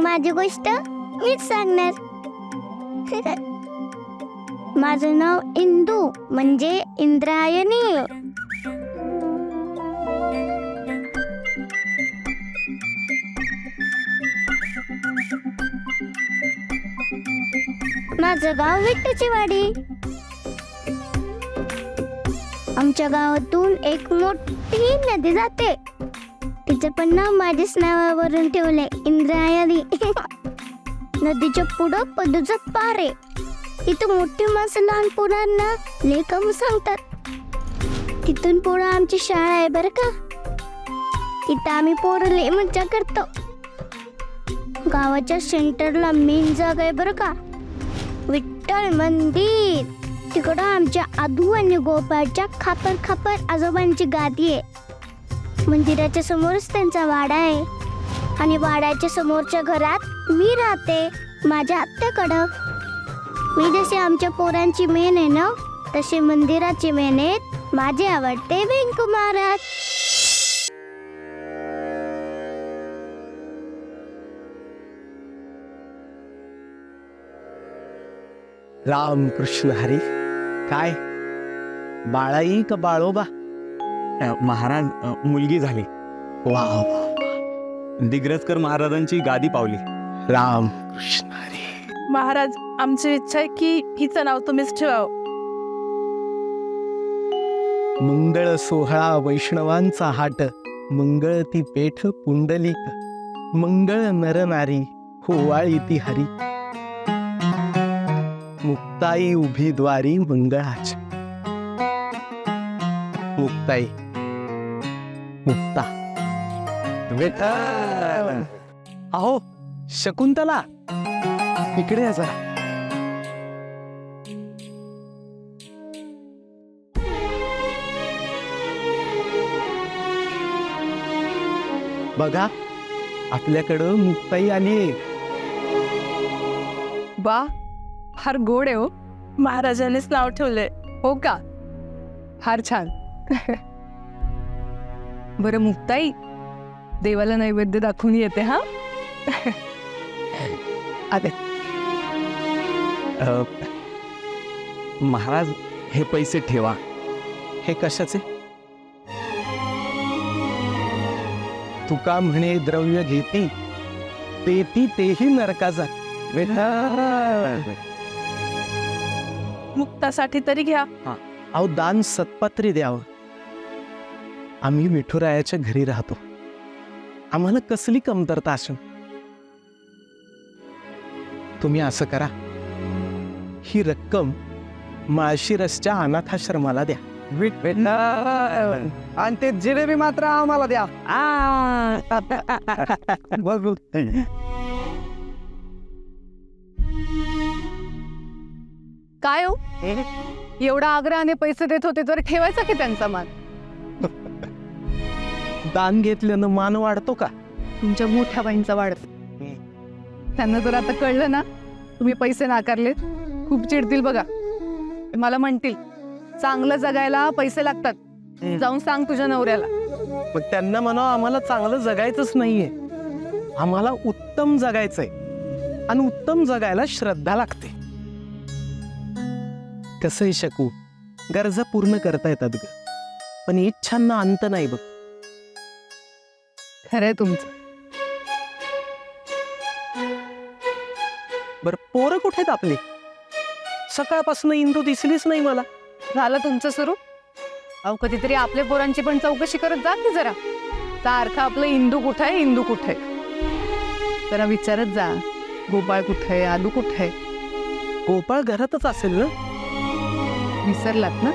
माझी गोष्ट मीच सांगणार. माझं नाव इंदू म्हणजे इंद्रायणी. माझं गाव विट्टचीवाडी. आमच्या गावातून एक मोठी नदी जाते. तिचं पण नाव माझ्याच नावावरून ठेवलंय, इंद्रायणी. नदीच्या पुढं पदूचं पार आहे. इथं मोठी माणसं लहान पोरांना लेखम सांगतात. तिथून पुढं आमची शाळा आहे बरं का. तिथं आम्ही पोरं लय मज्जा करतो. गावाच्या सेंटरला मेन जागा आहे बरं का, विठ्ठल मंदिर. तिकडं आमच्या आदू आणि गोपाळच्या खापर खापर आजोबांची गादी आहे. मंदिराच्या समोरच त्यांचा वाडा आहे आणि वाड्याच्या समोरच्या घरात मी राहते माझ्या आत्याकडं. मी जसे आमच्या पोरांची मेन आहे ना, तसे मंदिराची मेन आहेत माझे आवडते वेंकू महाराज. राम कृष्ण हरी. काय बाळाई का बाळोबा? महाराज, मुलगी झाली. वा, दिग्रजकर महाराजांची गादी पावली. राम कृष्ण हरी. महाराज, आमची इच्छा आहे की हिचं नाव तुम्हीच ठेवावं. मंगळ सोहळा वैष्णवांचा हाट, मंगळ ती पेठ पुंडलिक, मंगळ नरनारी होवाळी ती हरी. मुक्ताई उभी द्वारी मंगळाची. मुक्ताई, मुक्ता. विठ्ठल. अहो शकुंतला, इकडे या जरा. बघा, आपल्याकडं मुक्ताई आली. बा, फार गोड आहे हो. महाराजांनीच नाव ठेवलंय. हो का? फार छान. बरं मुक्ताई, देवाला नैवेद्य दाखवून येते. हा आले. महाराज, हे पैसे ठेवा. हे कशाचे? तुका म्हणे द्रव्य घेती, तेती तेही नरकाचा. मुक्तासाठी तरी घ्या. अहो, दान सत्पात्री द्यावं. आम्ही विठुरायाच्या घरी राहतो, आम्हाला कसली कमतरता असेल. तुम्ही असं करा, ही रक्कम माळशिरसच्या अनाथाश्रमाला द्या. आणि ते जिलेबी मात्र आम्हाला द्या. काय हो, एवढा आग्रहाने पैसे देत होते तर ठेवायचा की त्यांचा मान. दान घेतल्यानं मान वाढतो का? तुमच्या मोठ्या बाईंचा वाढत. त्यांना जर आता कळलं ना तुम्ही पैसे नाकारले, खूप चिडतील बघा. मला म्हणतील चांगलं जगायला पैसे लागतात, जाऊन सांग तुझ्या नवऱ्याला. मग त्यांना म्हणा, आम्हाला चांगलं जगायचंच नाहीये, आम्हाला उत्तम जगायचंय आणि उत्तम जगायला श्रद्धा लागते. कसंही शकू, गरजा पूर्ण करता येतात ग, पण इच्छांना अंत नाही बघ. खरंय तुमचं. बर, पोरं कुठे आहेत आपली? सकाळपासून इंदू दिसलीच नाही मला. झालं तुमचं सुरू. अहो, कधीतरी आपल्या पोरांची पण चौकशी करत जा की जरा. सारखं आपलं इंदू कुठं आहे, इंदू कुठे आहे, जरा विचारत जा. गोपाळ कुठे आहे, आदू कुठे आहे. गोपाळ घरातच असेल ना? विसरलात ना?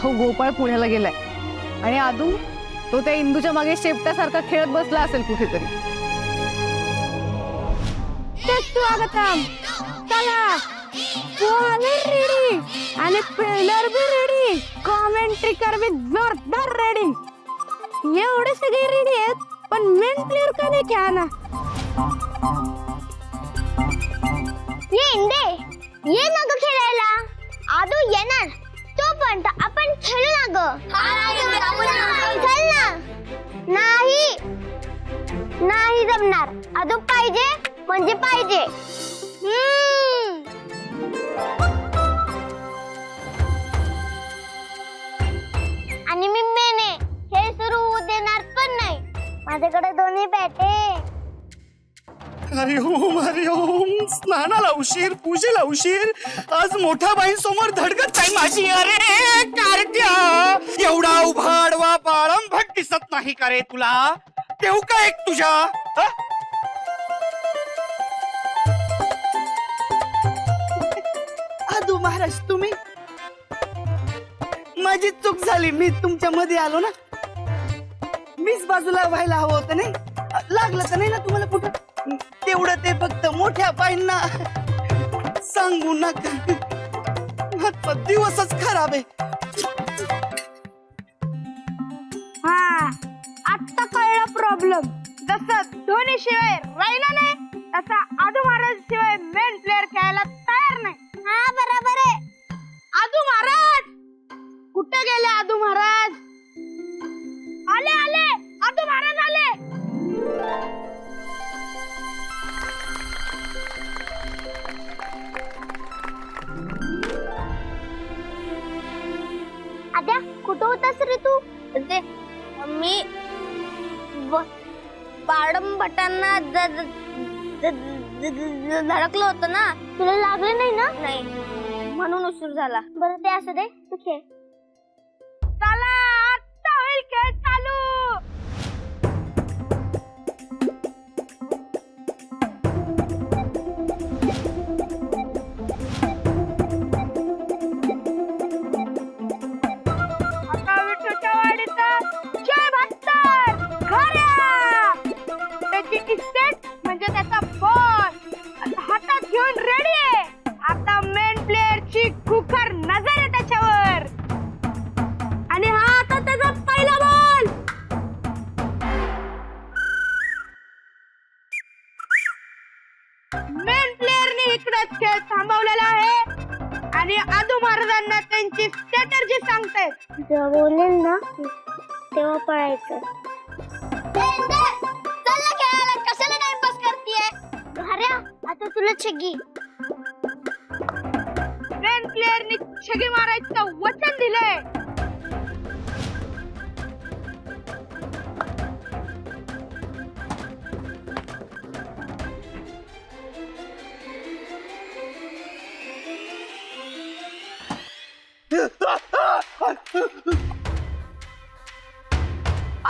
हो, गोपाळ पुण्याला गेलाय आणि आदू तो त्या इंदूच्या मागे शेपटासारखा खेळत बसला असेल कुठेतरी. चला, रेडी आणि पेलर बी रेडी, कॉमेंट्री कर बी जोरदार रेडी. एवढे सगळे रेडी आहेत, पण मेन प्लेअर का नाही खेळा. ये इंदे, ये ना ग खेळायला. आदू येणार तोपर्यंत आपण खेळू ना ग. चल ना. नाही नाही जमणार. आदू पाहिजे म्हणजे पाहिजे. आणि मी मेने हे सुरू होऊ देणार पण नाही. माझ्याकडे दोन्ही बॅट आहे. हरिओम स्नानाला उशीर, पूजेला उशीर, आज मोठ्या बाईंसमोर धडकत नाही माझी. अरे कार्ट्या, एवढा उभाडवा बाळंभट दिसत नाही का रे तुला? देऊ का एक तुझ्या? आदू महाराज, तुम्ही? माझी चूक झाली, मी तुमच्या मध्ये आलो ना. मीच बाजूला व्हायला हवं होतं. नाही लागलं तर नाही ना तुम्हाला कुठं? तेवढं ते फक्त मोठ्या बाईंना सांगू नका. आजचा दिवसच खराब आहे. हा, आता कळला प्रॉब्लेम. जसं धोनी शिवाय राहिला नाही तसा आदू महाराज शिवाय मेन प्लेअर खेळायला तयार नाही. हा बरोबर आहे. आदू महाराज कुठे गेले? आदू महाराज आले आले. आदू महाराज आले. आद्या कुठं होतास रे तू? ते मी बाळंभटांना धडकलो होतो ना. तुला लागलं नाही ना? नाही, म्हणून उशीर झाला. बरं ते असू दे, तू खेळ. चला आता होईल खेळ चालू. आता विठूच्या वाडीचा जय भक्तर खऱ्या. त्याची इस्टेट म्हणजे त्याचा बॉल हातात घेऊन रेडी आहे. आता मेन प्लेअरची कुकर नजर आहे त्याच्यावर. आणि हा आता त्याचा पहिला बॉल. मेन प्लेअरने इकडेच खेळ थांबवलेला आहे आणि आदू महाराजांना त्यांची स्ट्रॅटर्जी सांगते. जेव्हा बोलेल ना तेव्हा पळायचं. चला खेळायला, कशाला टाइमपास करतेय? अरे आता तुला छगी. मेन प्लेअरने छगी मारायचं वचन दिलंय.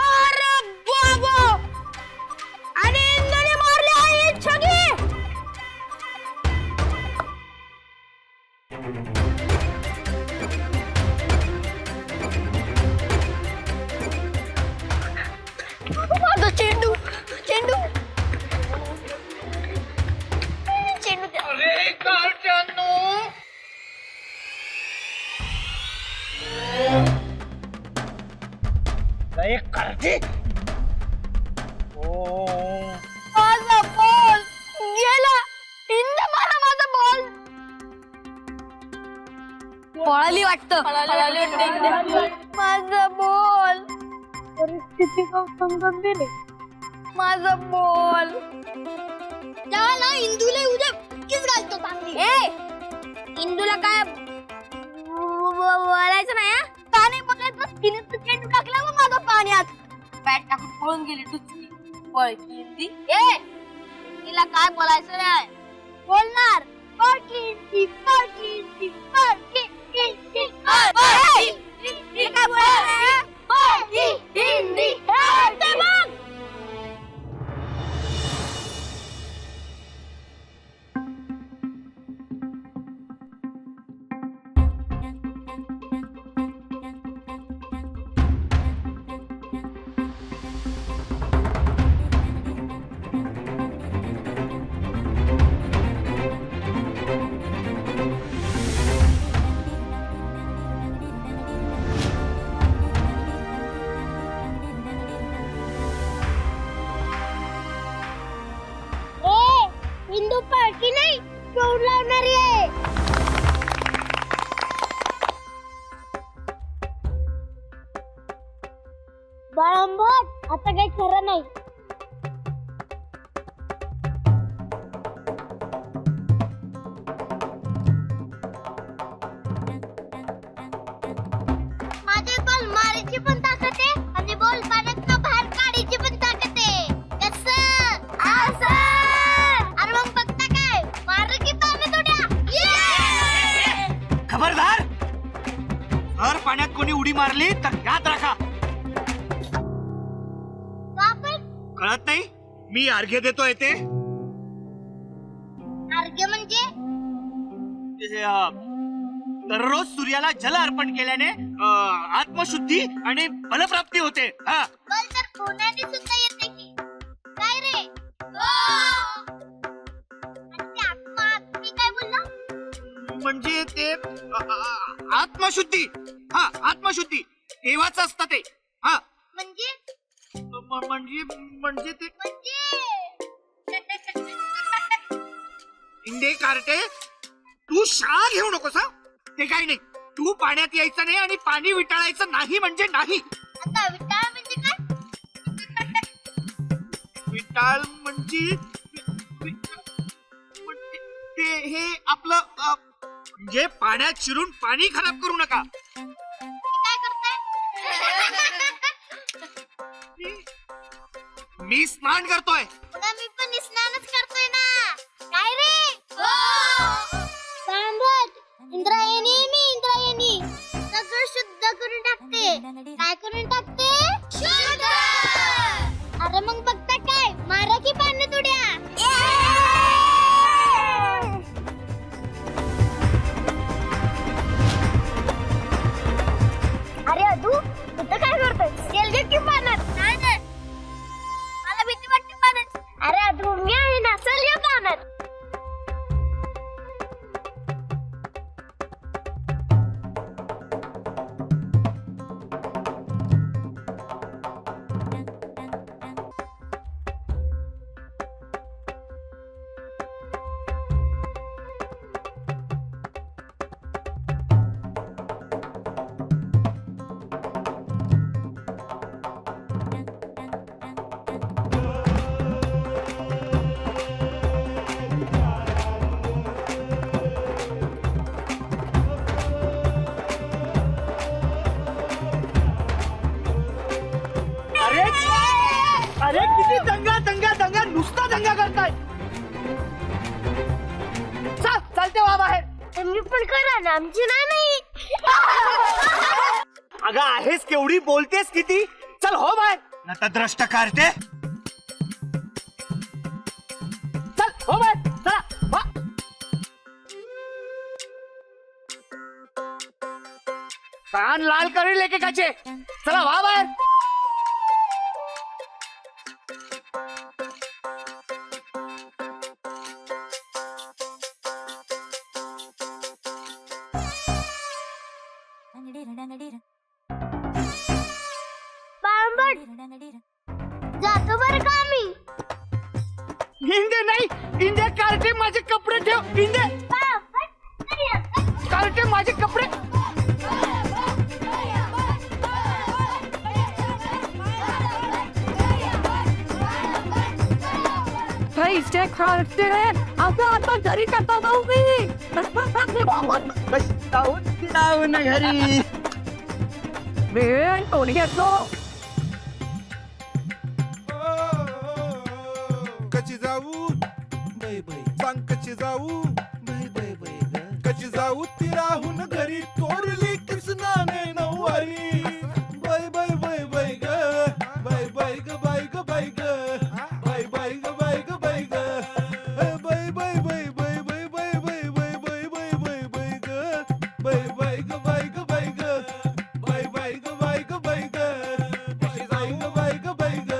अरे बाबा, आणि इंदूने मारली आहे छगी. माझा चेंडू चेंडू चेंडू. अरे कार्ट्यानो, एक कार्टी. माझा बॉल गेला. इंद मारा माझा बॉल. पळाली वाटतं. माझा बॉल. परिस्थिती गंभीर आहे. माझा बॉल. तेव्हा ना इंदूला उद्या किस घालतो चांगली. इंदूला काय बोलायचं नाही. का नाही बोलायचं? तिने तर चेंडू टाकला मग माझा पाण्यात. बॅट टाकून पळून गेली टुचकी. पळकी इंदी. तिला काय बोलायचं नाही. बोलणार पळकी इंदी, पळकी इंदी, पळकी इंदी, पळकी इंदी. काय बोलायचं? पळकी इंदी. ते बघ. इंदू पळकी नाही, चोर लावणारी आहे. बाळंभट आता काही खरं नाही. कोणी उडी मारली तर याद राखा. कळत नाही मी अर्घ्य देतोय ते. अर्घ्य म्हणजे दररोज सूर्याला जल अर्पण केल्याने आत्मशुद्धी आणि फलप्राप्ती होते. हा सुद्धा येते की काय रे? काय बोलला? म्हणजे ते आत्मशुद्धी. हा आत्मशुद्धी देवाचं असतं ते. हा म्हणजे म्हणजे म्हणजे ते इंडे कार्टे तू शाळा घेऊ नकोस. हा ते काही नाही. तू पाण्यात यायचं नाही आणि पाणी विटाळायचं नाही म्हणजे नाही. आता विटाळ म्हणजे काय? विटाळ म्हणजे ते हे आपलं म्हणजे पाण्यात शिरून पाणी खराब करू नका. काय करताय? मी स्नान करतोय. मी पण स्नानच करतोय ना. काय रे? इंद्रायणी मी इंद्रायणी सगळं शुद्ध करून टाकते. काय करून टाकते? शुद्ध. अरे मग बघता काय मारा की पाणी तुड्या. अरे अदू तू काय करतोय? तेल घे की पाण्यात. नाही नाही मला भीती वाटते पाण्यात. अरे अदू मी आहे ना चल ये पाण्यात. अरे अरे किती दंगा दंगा दंगा नुसता दंगा करताय. चालते वा बाहेर. तुम्ही पण करा ना आमची नाही. अगं आहेस केवढी बोलतेस किती. चल हो बाहेर. नतद्रष्ट कार्टे चल हो बाहेर. चला वा. कान लाल करेल एकेकाचे. चला वा बाहेर. जातो बरं का आम्ही. इंदे नाही. इंदे कार्टे माझे कपडे ठेव. इंदे कार्टे माझे कपडे. पैसे खर्चले आता आता घरी करता जाऊ मी. घरी वेळ कोणी घेतो. कची जाऊ बै बै सांग कची जाऊ बै बै बै ग कची जाऊ ती राहून घरी चोरली कृष्णाने नऊवारी बै बै बै बै ग बै बै ग बै ग बै ग बै बै ग बै ग बै ग बै बै बै बै बै बै बै बै बै बै बै बै ग बै बै ग बै ग बै ग बै बै ग बै ग बै ग कशी जाई ग बै ग बै ग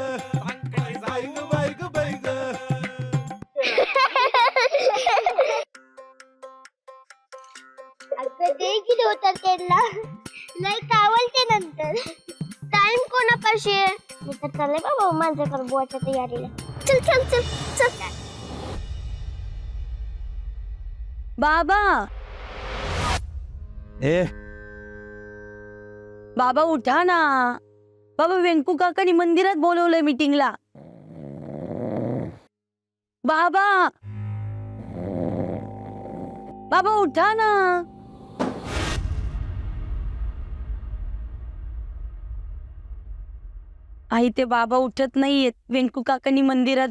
कशी जाई ग बै ग बै ग. ते किती होतात त्यांना नाही कावलते नंतर. टाइम कोणापाशी आहे? मी तर चालले बाबा माझ्याकडे बुवाच्या तयारीला. चल चल चल चल. बाबा ए बाबा उठा ना. बाबा वेंकू काकानी मंदिरात बोलवलंय मीटिंगला. बाबा बाबा उठा ना. आई ते बाबा उठत नाहीयेत. वेंकू काकानी मंदिरात.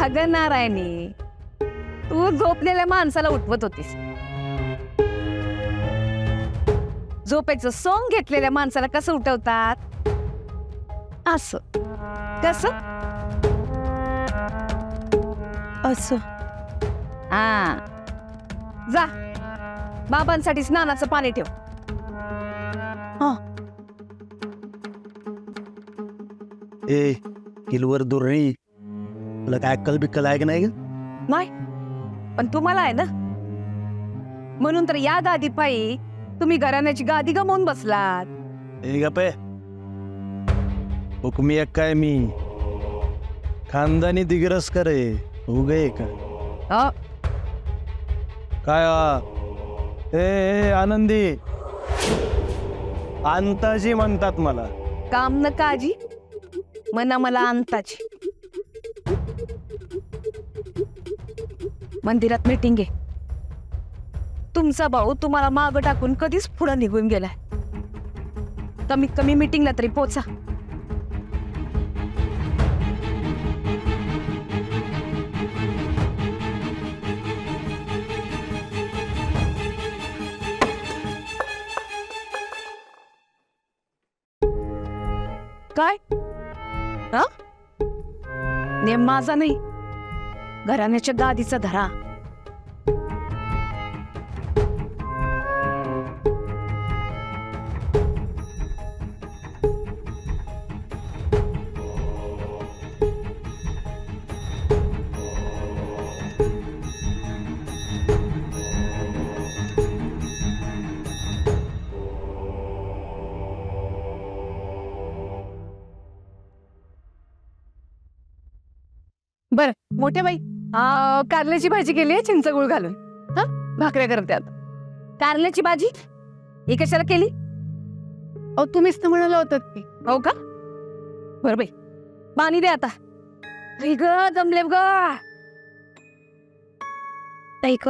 अगं नारायणी, तू झोपलेल्या माणसाला उठवत होतीस. झोपेचं सोंग घेतलेल्या माणसाला कसं उठवतात? असं. कसं? असं. हा, जा बाबांसाठी स्नानाचं पाणी ठेव. ए किलवर दुर्णी, तुला काय अक्कल बिक्कल आहे की नाही ग? नाही, पण तुम्हाला आहे ना, म्हणून तर या गादी पायी तुम्ही घराण्याची गादी गमावून बसलात. ए गपे, हुकमी एक काय मी खानदानी दिग्रस करे उगे का अ, काय ए आनंदी, अंताजी म्हणतात मला. काम न काजी मना मला अंताची. मंदिरात मीटिंग आहे. तुमचा भाऊ तुम्हाला मागं टाकून कधीच पुढं निघून गेलाय. कमीत कमी मीटिंगला तरी पोचा. काय? हा? नेम माझा नाही, घराण्याच्या गादीचा धरा. बर मोठ्या बाई, कारल्याची भाजी केली आहे चिंचगुळ घालून. हा, भाकऱ्या करते आता. कारल्याची भाजी ही कशाला केली? अहो तुम्हीच तर म्हणाला होतात की. हो का? बरं बाई, पाणी दे आता. ग जमले ग. ऐक,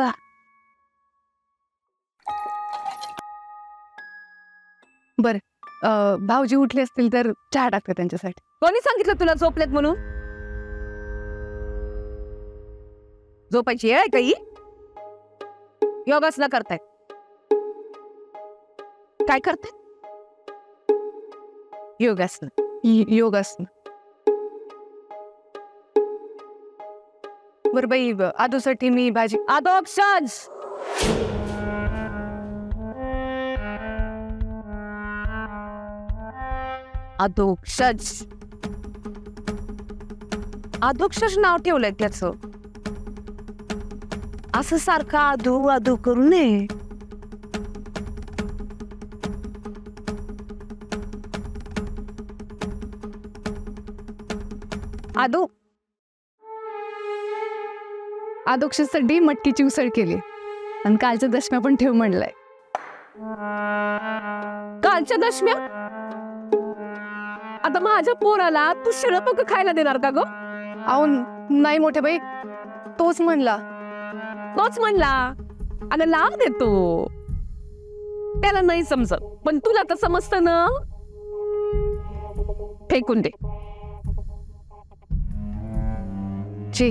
बर भाऊजी उठले असतील तर चहा टाकते त्यांच्यासाठी. कोणी सांगितलं तुला झोपलेत म्हणून? झोपायची आहे काही? योगासना करताय? काय करताय? योगासना. योगासना. बरं बाई, आदूसाठी मी भाजी. आदोक्षज आदोक्षज आदोक्षज नाव ठेवलंय त्याचं. असं सारखं आधू आधू करू नये. आदू, आदोक्षसाठी मटकीची उसळ केली आणि कालच्या दशम्या पण ठेव म्हणलाय. कालच्या दशम्या? आता माझ्या पोराला तू शिळपक खायला देणार का ग? अहो नाही मोठे बाई, तोच म्हणला. अगं लाव देतो, त्याला नाही समजत, पण तुला तर समजतं ना. फेकून दे. जी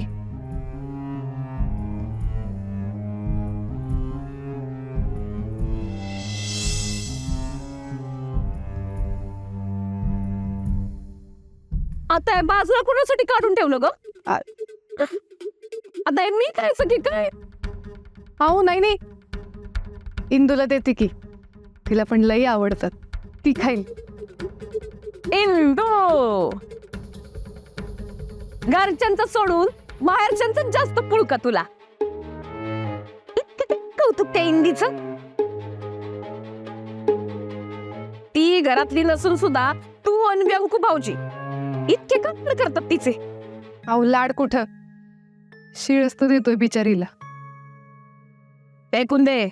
आता बाजूला कोणासाठी काढून ठेवलं ग? आता मी काय की काय? अहो नाही, इंदूला देते की, तिला पण लई आवडतात, ती खाईल. इंदू, घरच्यांचं सोडून बाहेरच्यांचं जास्त पुळका तुला. कौतुक त्या इंदीचं. ती घरातली नसून सुद्धा तू आणि व्यंकू भाऊजी इतके कपडे करतात तिचे. अहो लाड कुठं, शिळ असतो देतोय बिचारीला. फेकून दे.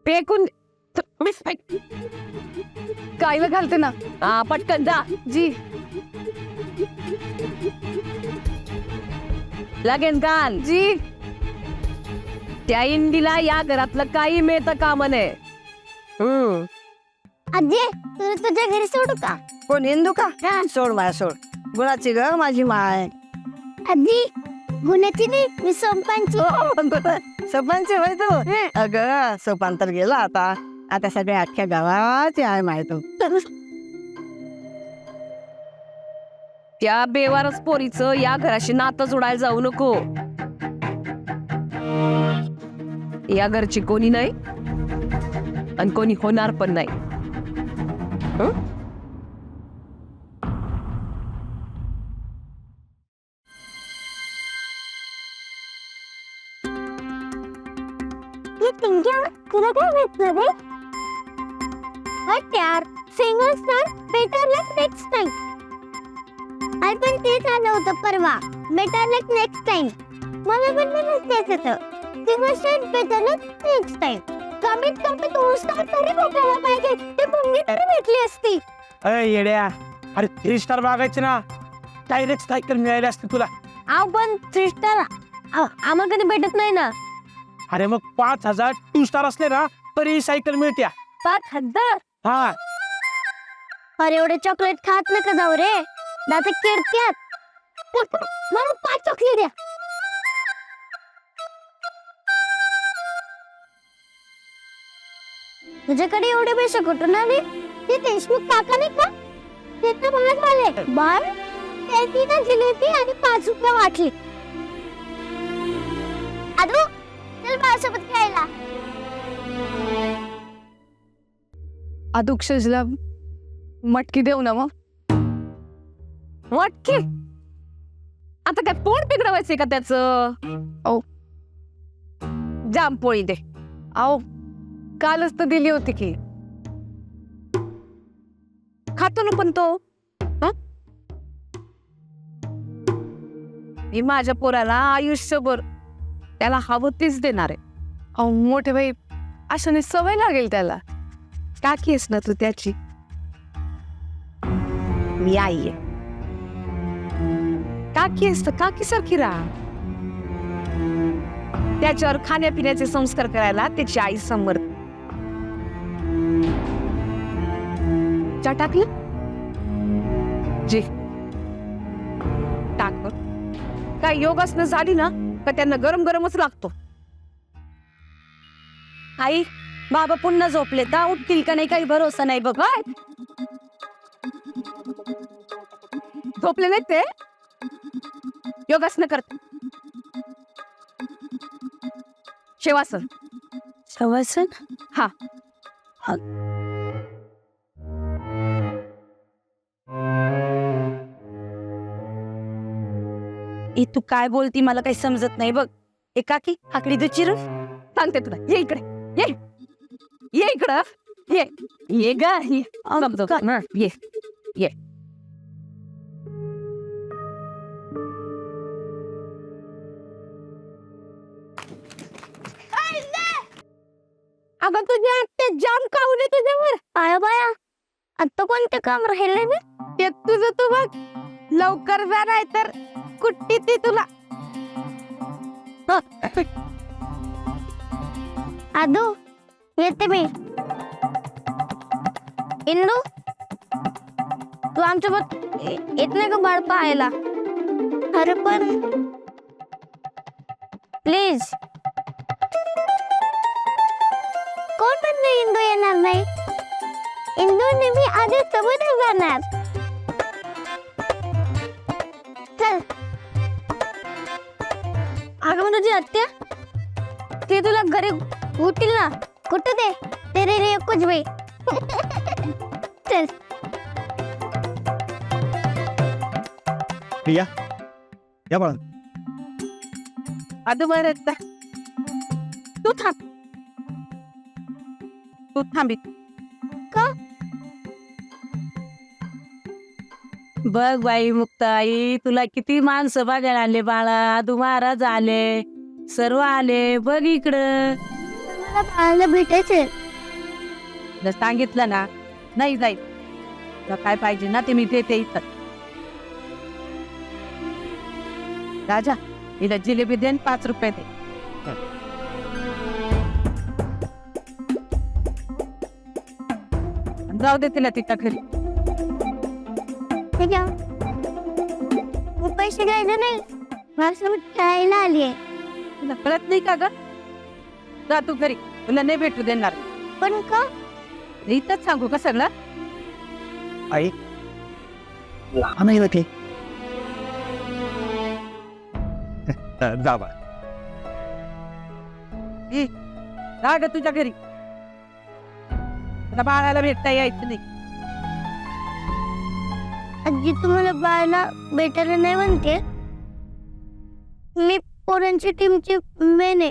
फेकून कायला घालते ना. हा पटकन जा. जी लागेल काल. जी त्या इंडीला या घरातलं काही मिळतं कामा नये. आजी तुला तुझ्या घरी सोडू का? कोण हिंदू का? सोड माया सोड. गुणाची ग माझी माय. आजी गुन्ह्याची नाही, मी संपांची. सरपंच होय तू? अगं सोपान तर गेला आता सगळ्या अख्ख्या गावाची आहे माहिती. त्या बेवारस पोरीचं या घराशी नातं जोडायला जाऊ नको. या घरची कोणी नाही आणि कोणी होणार पण नाही. हं? तुला काय भेटलं रे? हट यार, सिंगल स्टार बेटर लक नेक्स्ट टाइम. आई पण तेच आलं होतं परवा, बेटर लक नेक्स्ट टाइम. मला पण तेच होतं, सिंगल स्टार बेटर लक नेक्स्ट टाइम. कमीत कमी 2 स्टार तरी भेटायला पाहिजे, ते मुंगी तरी भेटली असती. अरे येड्या, अरे 3 स्टार मागायचे ना, डायरेक्ट सायकल मिळाली असती तुला. पण 3 स्टार आम्हाला कधी भेटत नाही ना. अरे मग 5,000 2 स्टार असले ना तरी सायकल मिळत्या. 5,000? हा अरे एवढे चॉकलेट खात नका जाऊ रे, दात किडत्यात. मला 5 चॉकलेट द्या. तुझ्याकडे एवढे पैसे कुठून आले? ते देशमुख काका नाही का, ते तर महाग आले. बाळ त्यांनी ना जिलेबी आणि 5 रुपये वाटले. आदू चल माझ्यासोबत खेळायला. अक्षजला मटकी देऊ ना मग? वाटके आता काय पोट बिघडवायचंय का त्याचं? जामपोळी दे. आओ कालच तर दिली होती की. खातो ना पण तो. हं? मी माझ्या पोराला आयुष्यभर त्याला हवं तेच देणार आहे. अहो मोठे भाई, अशाने सवय लागेल त्याला. काकी आहेस ना तू त्याची. मी आई आहे. काकी आहेस तर काकी सारखी राहा. त्याच्यावर खाण्यापिण्याचे संस्कार करायला त्याची आई समर्थ. चा टाकलं जे टाक. काय योगासनं झाली ना का त्यांना गरम गरमच लागतो. आई बाबा पुन्हा झोपले तर उठतील का नाही काही भरोसा नाही बघ. झोपले नाही ते, योगासनं करते. शेवासन. शवासन? हा. ई तू काय बोलती मला काही समजत नाही बघ. एकाकी आकडी तू चिरून सांगते तुला. ये इकडे ये. ये इकडं ये. ये ग ये. समजवतो ना. ये ये. अगं तुझ्या आत्या जाम कावले तुझ्यावर. आया बाया, आता कोणते काम राहिले ना? ते तुझं तू बघ. लवकर जा नाही तर कुट्टी ती तुला. आदू येते मी. इंदू तू आमच्यासोबत येत नाही का बाळ पाहायला? अरे पण प्लीज. कोण म्हणलं इंदू येणार नाही? इंदू नेहमी आधी सोबत जाणार. चल. अगं तुझी आत्या ते तुला घरी उठतील ना. कुठं ते तेरे रे कुछ भी. चल. या बाळा. आदू बरं तू थांब. तू थांबी. बघ बाई मुक्ताई, तुला किती माणसं बघायला आले बाळा. आदू महाराज आले, सर्व आले. बघ इकडं. मला बाळाला भेटायचंय. जर सांगितलं ना नाही जाईल. तुला काय पाहिजे ना ते मी देते इथं. राजा हिला जिलेबी दे 5 रुपये दे. जाऊ दे तिला तिच्या घरी. हे घ्या. मग पैसे घ्यायचे नाही, माझ्यासोबत खेळायला आली आहे. तुला कळत नाही का ग? जा तू घरी, तुला नाही भेटू देणार. पण का? इथंच सांगू का सगळं? आई लहान आहे ना ते. जा बा. जा ग तुझ्या घरी. आता बाळाला भेटता यायचं नाही. आजी तुम्हाला बाळाला भेटायला नाही म्हणते. मी पोरांची टीमची मेन आहे,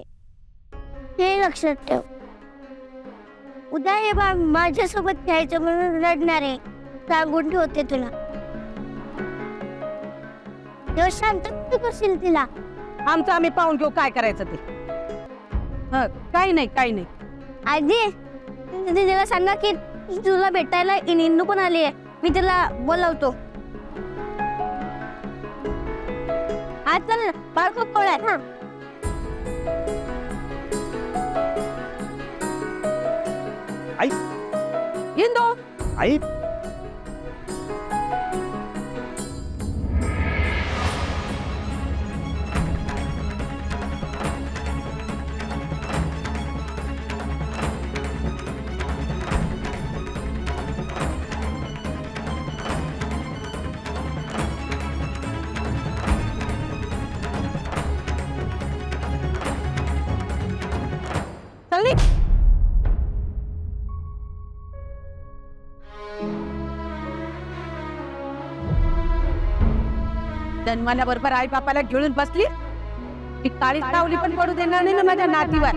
हे लक्षात ठेव. उद्या हे बाळ माझ्यासोबत खेळायचं म्हणून रडणार आहे, सांगून ठेवते तुला. तेव्हा शांत तू करशील तिला. आमचं आम्ही पाहून घेऊ काय करायचं ते. काही नाही काही नाही. आजी तिला सांगा की तुला भेटायला इंदू पण आली आहे, मी तिला बोलवतो. आज चल, बाळ खूप कोवळं आहे. इंदू आई चल. जन्माला बरोबर आई बापाला घेऊन बसली. ती काळी सावली पण पडू देणार नाही ना माझ्या नातीवर.